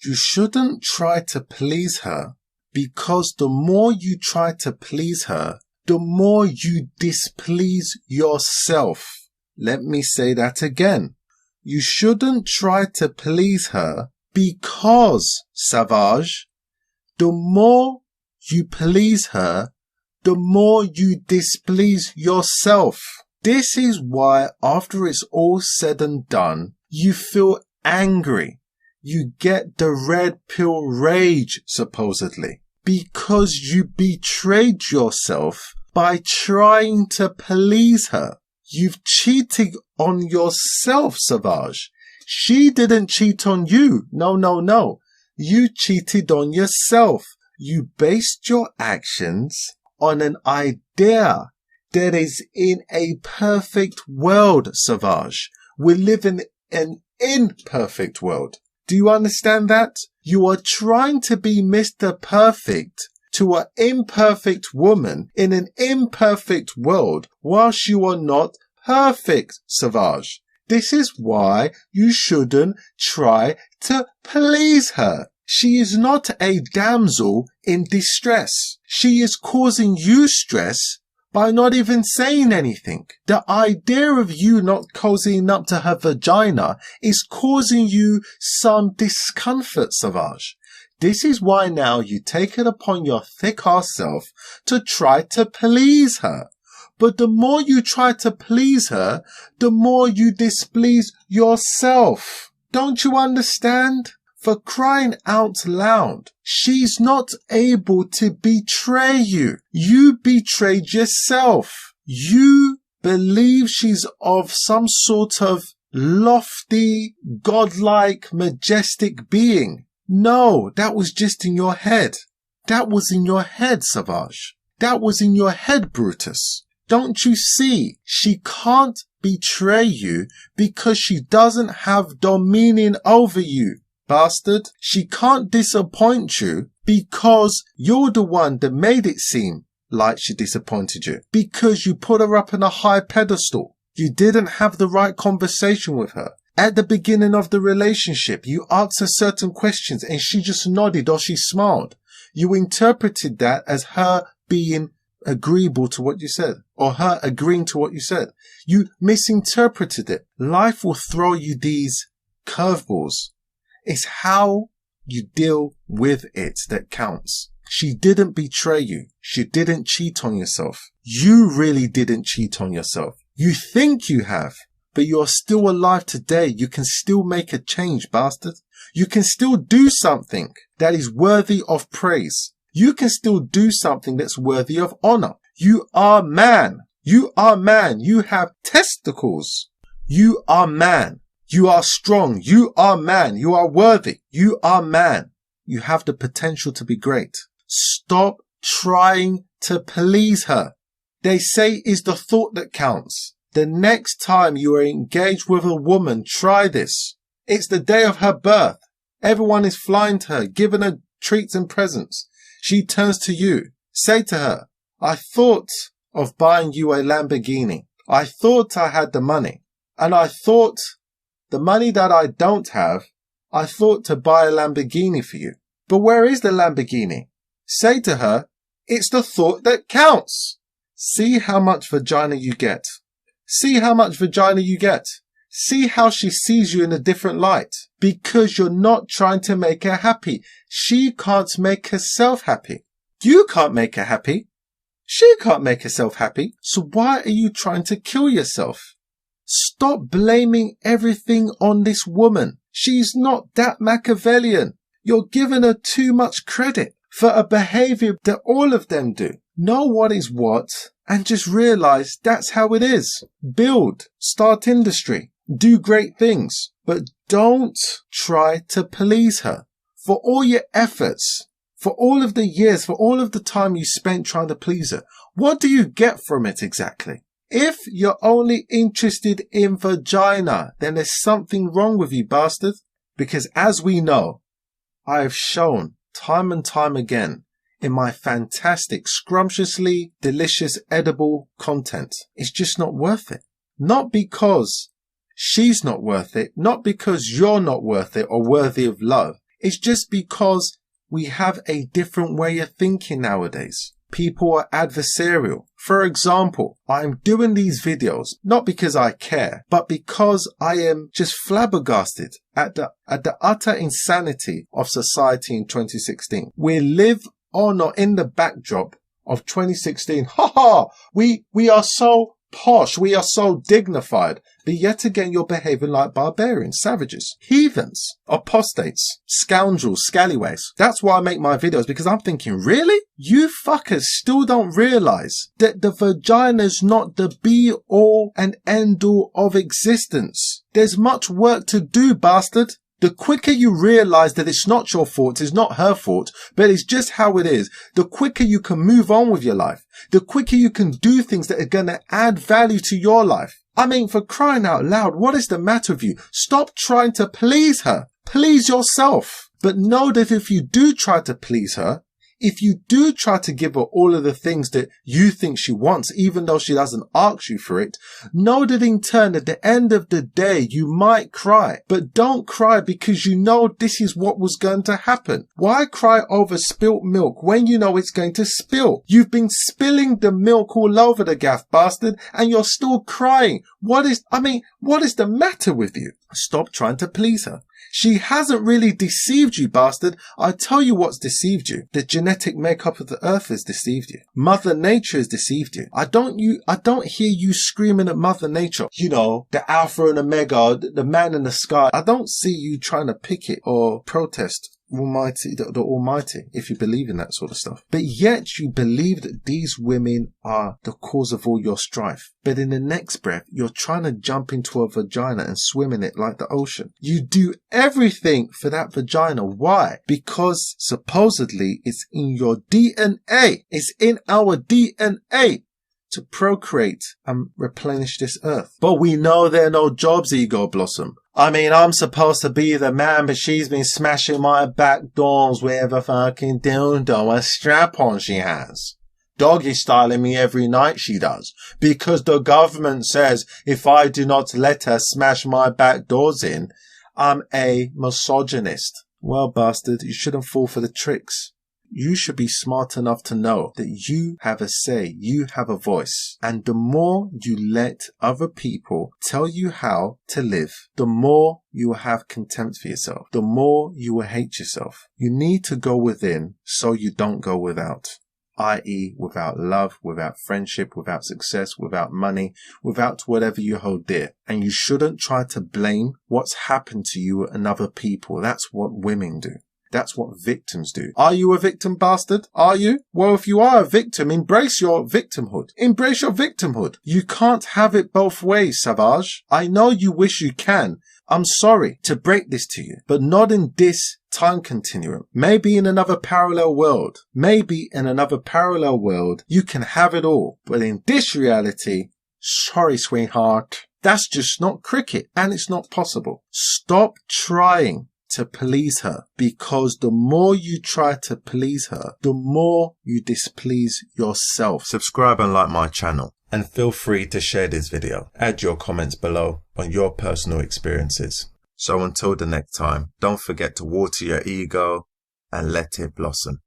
You shouldn't try to please her, because the more you try to please her, the more you displease yourself. Let me say that again. You shouldn't try to please her because, Savage, the more you please her, the more you displease yourself. This is why after it's all said and done, you feel angry. You get the red pill rage, supposedly, because you betrayed yourself by trying to please her. You've cheated on yourself, Savage. She didn't cheat on you. No. You cheated on yourself. You based your actions on an idea that is in a perfect world, Savage. We live in an imperfect world. Do you understand that? You are trying to be Mr. Perfect to an imperfect woman in an imperfect world whilst you are not perfect, Savage. This is why you shouldn't try to please her. She is not a damsel in distress. She is causing you stress by not even saying anything. The idea of you not cozying up to her vagina is causing you some discomfort, Savage. This is why now you take it upon your thick ass self to try to please her. But the more you try to please her, the more you displease yourself. Don't you understand? For crying out loud, she's not able to betray you. You betrayed yourself. You believe she's of some sort of lofty, godlike, majestic being. No, that was just in your head. That was in your head, Savage. That was in your head, Brutus. Don't you see? She can't betray you because she doesn't have dominion over you. Bastard. She can't disappoint you because you're the one that made it seem like she disappointed you. Because you put her up on a high pedestal. You didn't have the right conversation with her. At the beginning of the relationship, you asked her certain questions and she just nodded or she smiled. You interpreted that as her being agreeable to what you said or her agreeing to what you said. You misinterpreted it. Life will throw you these curveballs. It's how you deal with it that counts. She didn't betray you. She didn't cheat on yourself. You really didn't cheat on yourself. You think you have, but you're still alive today. You can still make a change, bastard. You can still do something that is worthy of praise. You can still do something that's worthy of honor. You are man. You are man. You have testicles. You are man. You are strong. You are man. You are worthy. You are man. You have the potential to be great. Stop trying to please her. They say it's the thought that counts. The next time you are engaged with a woman, try this. It's the day of her birth. Everyone is flying to her, giving her treats and presents. She turns to you. Say to her, I thought of buying you a Lamborghini. I thought I had the money. And I thought the money that I don't have, I thought to buy a Lamborghini for you. But where is the Lamborghini? Say to her, it's the thought that counts. See how much vagina you get. See how much vagina you get. See how she sees you in a different light. Because you're not trying to make her happy. She can't make herself happy. You can't make her happy. She can't make herself happy. So why are you trying to kill yourself? Stop blaming everything on this woman. She's not that Machiavellian. You're giving her too much credit for a behavior that all of them do. Know what is what and just realize that's how it is. Build, start industry, do great things, but don't try to please her. For all your efforts, for all of the years, for all of the time you spent trying to please her, what do you get from it exactly? If you're only interested in vagina, then there's something wrong with you, bastard. Because as we know, I have shown time and time again in my fantastic, scrumptiously delicious, edible content, it's just not worth it. Not because she's not worth it, not because you're not worth it or worthy of love. It's just because we have a different way of thinking nowadays. People are adversarial. For example, I'm doing these videos not because I care, but because I am just flabbergasted at the utter insanity of society in 2016. We live on or in the backdrop of 2016. We are so posh, we are so dignified, but yet again you're behaving like barbarians, savages, heathens, apostates, scoundrels, scallywags. That's why I make my videos, because I'm thinking, really? You fuckers still don't realize that the vagina's not the be all and end all of existence. There's much work to do, bastard. The quicker you realize that it's not your fault, it's not her fault, but it's just how it is, the quicker you can move on with your life. The quicker you can do things that are going to add value to your life. I mean, for crying out loud, what is the matter with you? Stop trying to please her. Please yourself. But know that if you do try to please her, if you do try to give her all of the things that you think she wants, even though she doesn't ask you for it, know that in turn, at the end of the day, you might cry. But don't cry because you know this is what was going to happen. Why cry over spilt milk when you know it's going to spill? You've been spilling the milk all over the gaff, bastard, and you're still crying. What is the matter with you? Stop trying to please her. She hasn't really deceived you, bastard. I tell you what's deceived you. The genetic makeup of the earth has deceived you. Mother Nature has deceived you. I don't hear you screaming at Mother Nature. You know, the Alpha and Omega, the man in the sky. I don't see you trying to picket or protest the Almighty, if you believe in that sort of stuff. But yet you believe that these women are the cause of all your strife. But in the next breath, you're trying to jump into a vagina and swim in it like the ocean. You do everything for that vagina. Why? Because supposedly it's in your DNA. It's in our DNA to procreate and replenish this earth. But we know there are no jobs, Ego Blossom. I mean, I'm supposed to be the man, but she's been smashing my back doors with a fucking dildo, a strap-on she has. Doggy styling me every night she does. Because the government says if I do not let her smash my back doors in, I'm a misogynist. Well, bastard, you shouldn't fall for the tricks. You should be smart enough to know that you have a say, you have a voice. And the more you let other people tell you how to live, the more you will have contempt for yourself, the more you will hate yourself. You need to go within so you don't go without. I.e. without love, without friendship, without success, without money, without whatever you hold dear. And you shouldn't try to blame what's happened to you and other people. That's what women do. That's what victims do. Are you a victim, bastard? Are you? Well, if you are a victim, embrace your victimhood. Embrace your victimhood. You can't have it both ways, Savage. I know you wish you can. I'm sorry to break this to you, but not in this time continuum. Maybe in another parallel world. Maybe in another parallel world, you can have it all. But in this reality, sorry, sweetheart, that's just not cricket, and it's not possible. Stop trying to please her, because the more you try to please her, the more you displease yourself. Subscribe and like my channel, and feel free to share this video. Add your comments below on your personal experiences. So until the next time, don't forget to water your ego and let it blossom.